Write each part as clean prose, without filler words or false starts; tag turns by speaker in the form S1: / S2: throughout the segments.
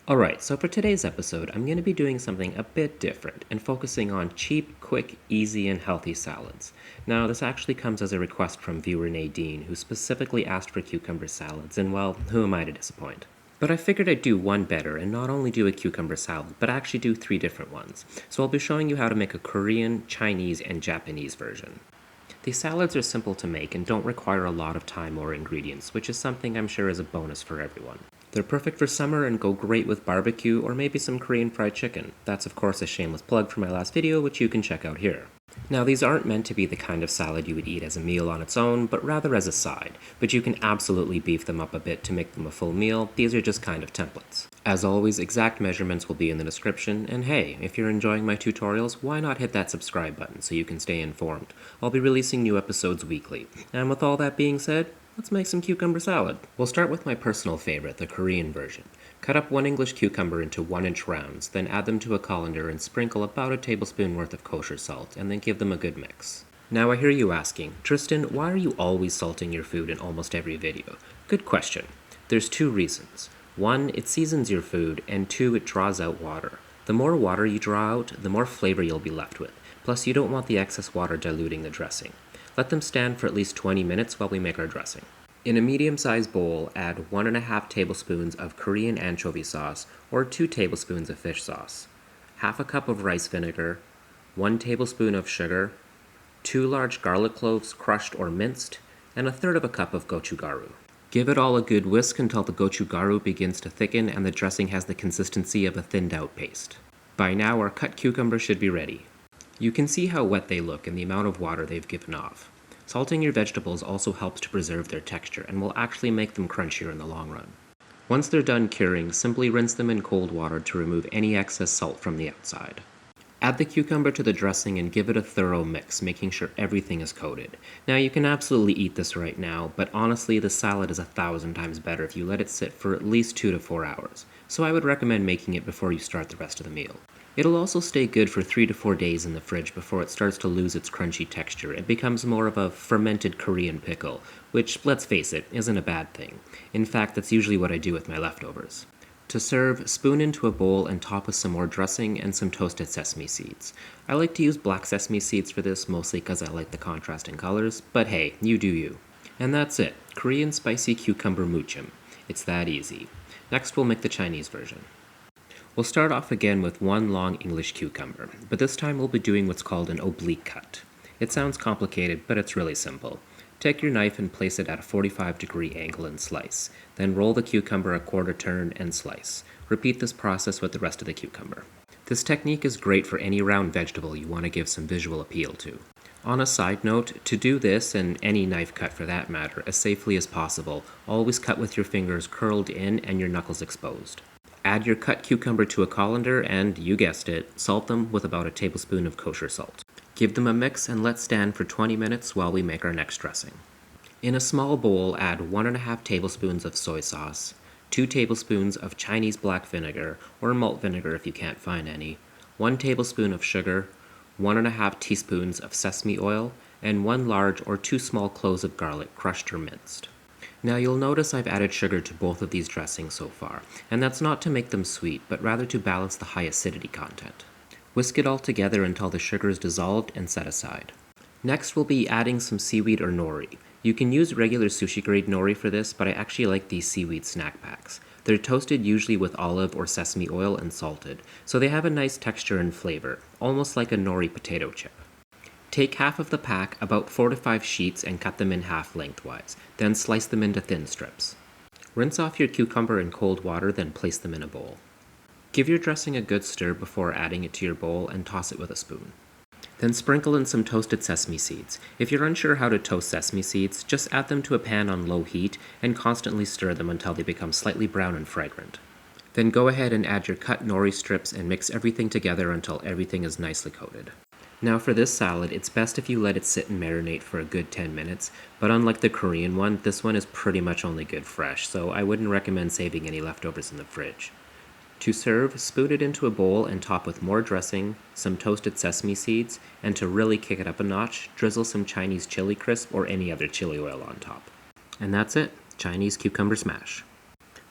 S1: Alright, so for today's episode, I'm going to be doing something a bit different and focusing on cheap, quick, easy, and healthy salads. Now, this actually comes as a request from viewer Nadine, who specifically asked for cucumber salads, and well, who am I to disappoint? But I figured I'd do one better and not only do a cucumber salad, but actually do 3 different ones. So I'll be showing you how to make a Korean, Chinese, and Japanese version. These salads are simple to make and don't require a lot of time or ingredients, which is something I'm sure is a bonus for everyone. They're perfect for summer and go great with barbecue or maybe some Korean fried chicken. That's of course a shameless plug for my last video, which you can check out here. Now, these aren't meant to be the kind of salad you would eat as a meal on its own, but rather as a side, but you can absolutely beef them up a bit to make them a full meal. These are just kind of templates. As always, exact measurements will be in the description, and hey, if you're enjoying my tutorials, why not hit that subscribe button so you can stay informed. I'll be releasing new episodes weekly. And with all that being said, let's make some cucumber salad. We'll start with my personal favorite, the Korean version. Cut up 1 English cucumber into 1-inch rounds, then add them to a colander and sprinkle about a tablespoon worth of kosher salt, and then give them a good mix. Now I hear you asking, Tristan, why are you always salting your food in almost every video? Good question. There's 2 reasons. 1, it seasons your food, and 2, it draws out water. The more water you draw out, the more flavor you'll be left with. Plus, you don't want the excess water diluting the dressing. Let them stand for at least 20 minutes while we make our dressing. In a medium-sized bowl, add 1.5 tablespoons of Korean anchovy sauce or 2 tablespoons of fish sauce, half a cup of rice vinegar, 1 tablespoon of sugar, 2 large garlic cloves crushed or minced, and 1/3 cup of gochugaru. Give it all a good whisk until the gochugaru begins to thicken and the dressing has the consistency of a thinned-out paste. By now, our cut cucumbers should be ready. You can see how wet they look and the amount of water they've given off. Salting your vegetables also helps to preserve their texture and will actually make them crunchier in the long run. Once they're done curing, simply rinse them in cold water to remove any excess salt from the outside. Add the cucumber to the dressing and give it a thorough mix, making sure everything is coated. Now, you can absolutely eat this right now, but honestly, the salad is 1,000 times better if you let it sit for at least 2 to 4 hours, so I would recommend making it before you start the rest of the meal. It'll also stay good for 3 to 4 days in the fridge before it starts to lose its crunchy texture and becomes more of a fermented Korean pickle, which, let's face it, isn't a bad thing. In fact, that's usually what I do with my leftovers. To serve, spoon into a bowl and top with some more dressing and some toasted sesame seeds. I like to use black sesame seeds for this, mostly because I like the contrast in colors, but hey, you do you. And that's it, Korean spicy cucumber muchim. It's that easy. Next, we'll make the Chinese version. We'll start off again with 1 long English cucumber, but this time we'll be doing what's called an oblique cut. It sounds complicated, but it's really simple. Take your knife and place it at a 45-degree angle and slice. Then roll the cucumber a 1/4 turn and slice. Repeat this process with the rest of the cucumber. This technique is great for any round vegetable you want to give some visual appeal to. On a side note, to do this, and any knife cut for that matter, as safely as possible, always cut with your fingers curled in and your knuckles exposed. Add your cut cucumber to a colander and, you guessed it, salt them with about a tablespoon of kosher salt. Give them a mix and let stand for 20 minutes while we make our next dressing. In a small bowl, add 1.5 tablespoons of soy sauce, 2 tablespoons of Chinese black vinegar, or malt vinegar if you can't find any, 1 tablespoon of sugar, 1.5 teaspoons of sesame oil, and 1 large or 2 small cloves of garlic crushed or minced. Now you'll notice I've added sugar to both of these dressings so far, and that's not to make them sweet, but rather to balance the high acidity content. Whisk it all together until the sugar is dissolved and set aside. Next we'll be adding some seaweed or nori. You can use regular sushi grade nori for this, but I actually like these seaweed snack packs. They're toasted usually with olive or sesame oil and salted, so they have a nice texture and flavor, almost like a nori potato chip. Take half of the pack, about 4 to 5 sheets, and cut them in half lengthwise, then slice them into thin strips. Rinse off your cucumber in cold water, then place them in a bowl. Give your dressing a good stir before adding it to your bowl and toss it with a spoon. Then sprinkle in some toasted sesame seeds. If you're unsure how to toast sesame seeds, just add them to a pan on low heat and constantly stir them until they become slightly brown and fragrant. Then go ahead and add your cut nori strips and mix everything together until everything is nicely coated. Now for this salad, it's best if you let it sit and marinate for a good 10 minutes, but unlike the Korean one, this one is pretty much only good fresh, so I wouldn't recommend saving any leftovers in the fridge. To serve, spoon it into a bowl and top with more dressing, some toasted sesame seeds, and to really kick it up a notch, drizzle some Chinese chili crisp or any other chili oil on top. And that's it, Chinese cucumber smash.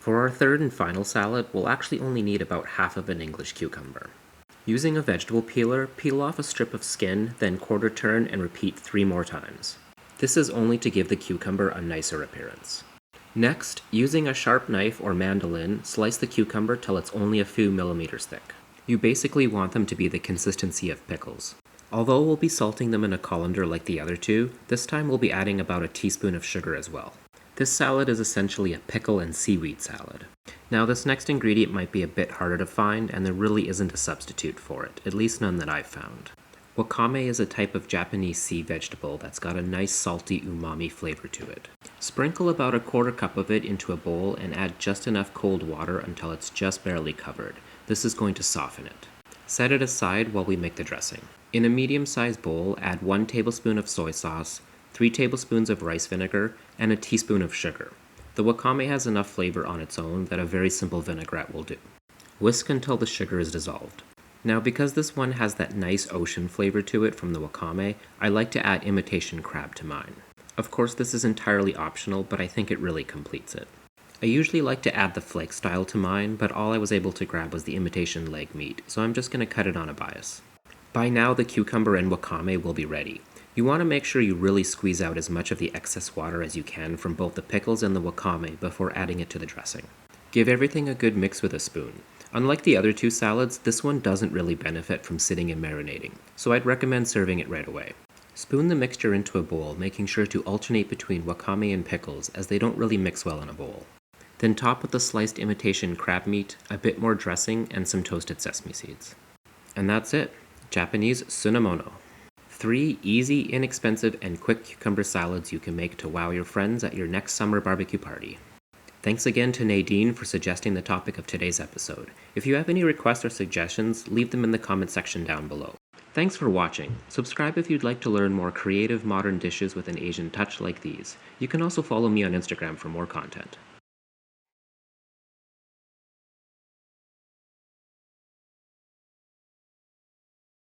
S1: For our third and final salad, we'll actually only need about half of an English cucumber. Using a vegetable peeler, peel off a strip of skin, then quarter turn and repeat 3 more times. This is only to give the cucumber a nicer appearance. Next, using a sharp knife or mandolin, slice the cucumber till it's only a few millimeters thick. You basically want them to be the consistency of pickles. Although we'll be salting them in a colander like the other two, this time we'll be adding about a teaspoon of sugar as well. This salad is essentially a pickle and seaweed salad. Now this next ingredient might be a bit harder to find, and there really isn't a substitute for it, at least none that I've found. Wakame is a type of Japanese sea vegetable that's got a nice salty umami flavor to it. Sprinkle about a quarter cup of it into a bowl and add just enough cold water until it's just barely covered. This is going to soften it. Set it aside while we make the dressing. In a medium-sized bowl, add 1 tablespoon of soy sauce, 3 tablespoons of rice vinegar, and a teaspoon of sugar. The wakame has enough flavor on its own that a very simple vinaigrette will do. Whisk until the sugar is dissolved. Now because this one has that nice ocean flavor to it from the wakame, I like to add imitation crab to mine. Of course this is entirely optional, but I think it really completes it. I usually like to add the flake style to mine, but all I was able to grab was the imitation leg meat, so I'm just going to cut it on a bias. By now the cucumber and wakame will be ready. You want to make sure you really squeeze out as much of the excess water as you can from both the pickles and the wakame before adding it to the dressing. Give everything a good mix with a spoon. Unlike the other two salads, this one doesn't really benefit from sitting and marinating, so I'd recommend serving it right away. Spoon the mixture into a bowl, making sure to alternate between wakame and pickles as they don't really mix well in a bowl. Then top with the sliced imitation crab meat, a bit more dressing, and some toasted sesame seeds. And that's it. Japanese Sunomono. 3 easy, inexpensive, and quick cucumber salads you can make to wow your friends at your next summer barbecue party. Thanks again to Nadine for suggesting the topic of today's episode. If you have any requests or suggestions, leave them in the comment section down below. Thanks for watching. Subscribe if you'd like to learn more creative modern dishes with an Asian touch like these. You can also follow me on Instagram for more content.